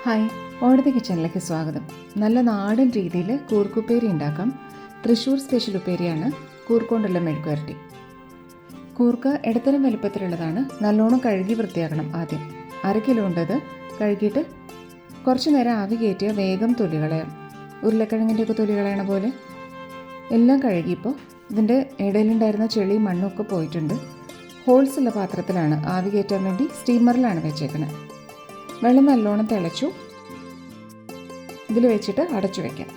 Hi, ഓടത്തെ കിച്ചണിലേക്ക് സ്വാഗതം. നല്ല നാടൻ രീതിയിൽ കൂർക്കുപ്പേരി ഉണ്ടാക്കാം. തൃശ്ശൂർ സ്പെഷ്യൽ ഉപ്പേരിയാണ് കൂർക്കൊണ്ടുള്ള മെഴുക്കുവരട്ടി. കൂർക്ക ഇടത്തരം വലുപ്പത്തിലുള്ളതാണ്. നല്ലോണം കഴുകി വൃത്തിയാക്കണം. ആദ്യം 1/2 കിലോ ഉണ്ടത് കഴുകിയിട്ട് കുറച്ച് നേരം ആവി കയറ്റിയ വേഗം തൊലി കളയാം. ഉരുളക്കിഴങ്ങിൻ്റെയൊക്കെ തൊലി കളയണ പോലെ എല്ലാം കഴുകിയപ്പോൾ ഇതിൻ്റെ ഇടയിലുണ്ടായിരുന്ന ചെളി മണ്ണൊക്കെ പോയിട്ടുണ്ട്. ഹോൾസ് ഉള്ള പാത്രത്തിലാണ് ആവി കയറ്റാൻ വേണ്ടി സ്റ്റീമറിലാണ് വെച്ചേക്കുന്നത്. വെള്ളം നല്ലോണം തിളച്ചു. ഇതിൽ വെച്ചിട്ട് അടച്ചു വയ്ക്കാം.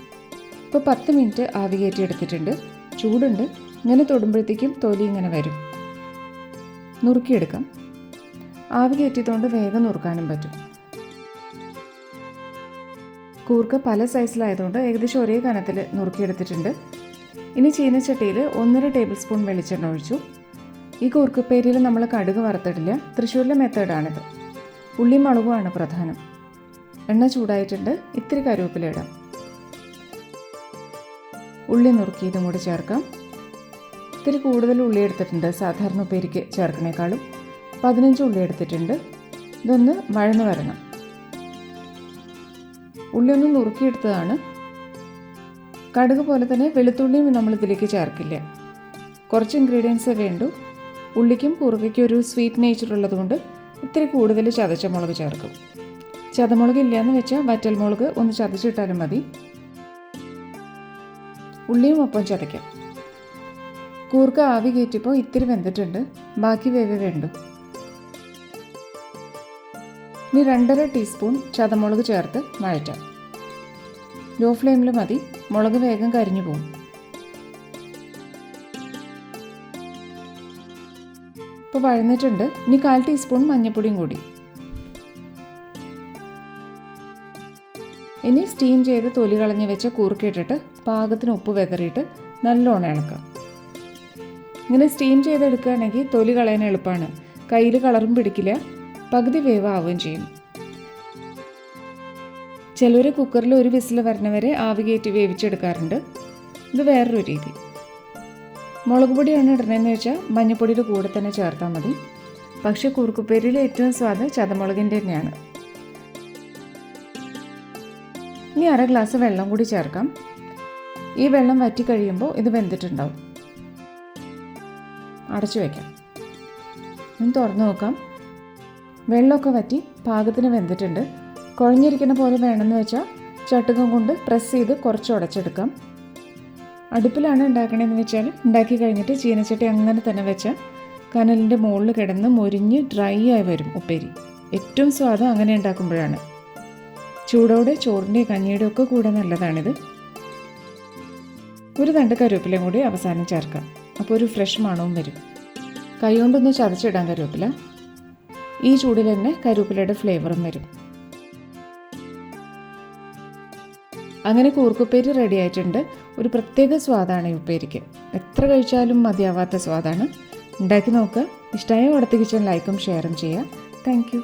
ഇപ്പോൾ 10 മിനിറ്റ് ആവി കയറ്റി എടുത്തിട്ടുണ്ട്. ചൂടുണ്ട്. ഇങ്ങനെ തൊടുമ്പോഴത്തേക്കും തൊലി ഇങ്ങനെ വരും. നുറുക്കിയെടുക്കാം. ആവി കയറ്റിയതുകൊണ്ട് വേഗം നുറുക്കാനും പറ്റും. കൂർക്ക പല സൈസിലായതുകൊണ്ട് ഏകദേശം ഒരേ കനത്തിൽ നുറുക്കിയെടുത്തിട്ടുണ്ട്. ഇനി ചീനച്ചട്ടിയിൽ 1.5 ടേബിൾ സ്പൂൺ വെളിച്ചെണ്ണ ഒഴിച്ചു. ഈ കൂർക്കുപ്പേരിയിൽ നമ്മൾ കടുക് വറുത്തിടില്ല. തൃശ്ശൂരിലെ മെത്തേഡാണിത്. ഉള്ളിയും മുളകുമാണ് പ്രധാനം. എണ്ണ ചൂടായിട്ടുണ്ട്. ഇത്തിരി കറിവേപ്പില ഇടാം. ഉള്ളി നുറുക്കിയതും കൂടി ചേർക്കാം. ഇത്തിരി കൂടുതൽ ഉള്ളി എടുത്തിട്ടുണ്ട്. സാധാരണ ഉപ്പേരിക്ക് ചേർക്കണേക്കാളും 15 ഉള്ളി എടുത്തിട്ടുണ്ട്. ഇതൊന്ന് വഴന്ന് വരണം. ഉള്ളി ഒന്ന് നുറുക്കിയെടുത്തതാണ്. കടുക് പോലെ തന്നെ വെളുത്തുള്ളിയും നമ്മൾ ഇതിലേക്ക് ചേർക്കില്ല. കുറച്ച് ഇൻഗ്രീഡിയൻസേ വേണ്ടൂ. ഉള്ളിക്കും കൂർക്കയ്ക്കും ഒരു സ്വീറ്റ് നേച്ചർ ഉള്ളതുകൊണ്ട് ഇത്തിരി കൂടുതൽ ചതച്ച മുളക് ചേർക്കും. ചതമുളക് ഇല്ലയെന്ന് വെച്ചാൽ വറ്റൽമുളക് ഒന്ന് ചതച്ചിട്ടാലും മതി. ഉള്ളിയും ഒപ്പം ചതയ്ക്കാം. കൂർക്ക ആവി കയറ്റിയപ്പോൾ ഇത്തിരി വെന്തിട്ടുണ്ട്. ബാക്കി വേവ് വേണ്ടു. ഇനി 2.5 ടീസ്പൂൺ ചതമുളക് ചേർത്ത് വഴറ്റാം. ലോ ഫ്ലെയിമിൽ മതി. മുളക് വേഗം കരിഞ്ഞു പോകും. ഇപ്പോൾ വഴന്നിട്ടുണ്ട്. ഇനി 1/4 ടീസ്പൂൺ മഞ്ഞൾപ്പൊടിയും കൂടി. ഇനി സ്റ്റീം ചെയ്ത് തൊലി കളഞ്ഞ് വെച്ച കൂർക്ക ഇട്ടിട്ട് പാകത്തിന് ഉപ്പ് വെതറിയിട്ട് നല്ലോണം ഇളക്കാം. ഇങ്ങനെ സ്റ്റീം ചെയ്തെടുക്കുകയാണെങ്കിൽ തൊലി കളയാൻ എളുപ്പമാണ്. കയ്യിൽ കളറും പിടിക്കില്ല. പകുതി വേവ് ആവുകയും ചെയ്യും. ചിലർ കുക്കറിൽ ഒരു വിസിൽ വരണവരെ ആവി കയറ്റി വേവിച്ചെടുക്കാറുണ്ട്. ഇത് വേറൊരു രീതി. മുളക് പൊടിയാണ് ഇടണമെന്ന് വെച്ചാൽ മഞ്ഞൾപ്പൊടിയുടെ കൂടെ തന്നെ ചേർത്താൽ മതി. പക്ഷേ കൂർക്കുപ്പേരിയിൽ ഏറ്റവും സ്വാദ് ചതമുളകിൻ്റെ തന്നെയാണ്. ഇനി 1/2 ഗ്ലാസ് വെള്ളം കൂടി ചേർക്കാം. ഈ വെള്ളം വറ്റി കഴിയുമ്പോൾ ഇത് വെന്തിട്ടുണ്ടാവും. അടച്ചു വയ്ക്കാം. ഒന്ന് തുറന്നു നോക്കാം. വെള്ളമൊക്കെ വറ്റി പാകത്തിന് വെന്തിട്ടുണ്ട്. കുഴഞ്ഞിരിക്കുന്ന പോലെ വേണമെന്ന് വെച്ചാൽ ചട്ടുകം കൊണ്ട് പ്രസ് ചെയ്ത് കുറച്ച് ഉടച്ചെടുക്കാം. അടുപ്പിലാണ് ഉണ്ടാക്കണമെന്ന് വെച്ചാൽ ഉണ്ടാക്കി കഴിഞ്ഞിട്ട് ചീനച്ചട്ടി അങ്ങനെ തന്നെ വെച്ചാൽ കനലിൻ്റെ മുകളിൽ കിടന്ന് മൊരിഞ്ഞ് ഡ്രൈ ആയി വരും ഉപ്പേരി. ഏറ്റവും സ്വാദം അങ്ങനെ ഉണ്ടാക്കുമ്പോഴാണ്. ചൂടോടെ ചോറിൻ്റെയും കഞ്ഞിയുടെയും ഒക്കെ കൂടെ നല്ലതാണിത്. ഒരു തണ്ട് കറിവേപ്പിലയും കൂടി അവസാനം ചേർക്കാം. അപ്പോൾ ഒരു ഫ്രഷ് മണവും വരും. കൈ കൊണ്ടൊന്ന് ചതച്ചിടാം കറിവേപ്പില. ഈ ചൂടിൽ തന്നെ കറിവേപ്പിലയുടെ ഫ്ലേവറും വരും. അങ്ങനെ കൂർക്കുപ്പേരി റെഡി ആയിട്ടുണ്ട്. ഒരു പ്രത്യേക സ്വാദാണ് ഈ ഉപ്പേരിക്ക്. എത്ര കഴിച്ചാലും മതിയാവാത്ത സ്വാദാണ്. ഉണ്ടാക്കി നോക്കുക. ഇഷ്ടമായ ഓടത്തെ കിച്ചൺ ലൈക്കും ഷെയറും ചെയ്യുക. Thank you.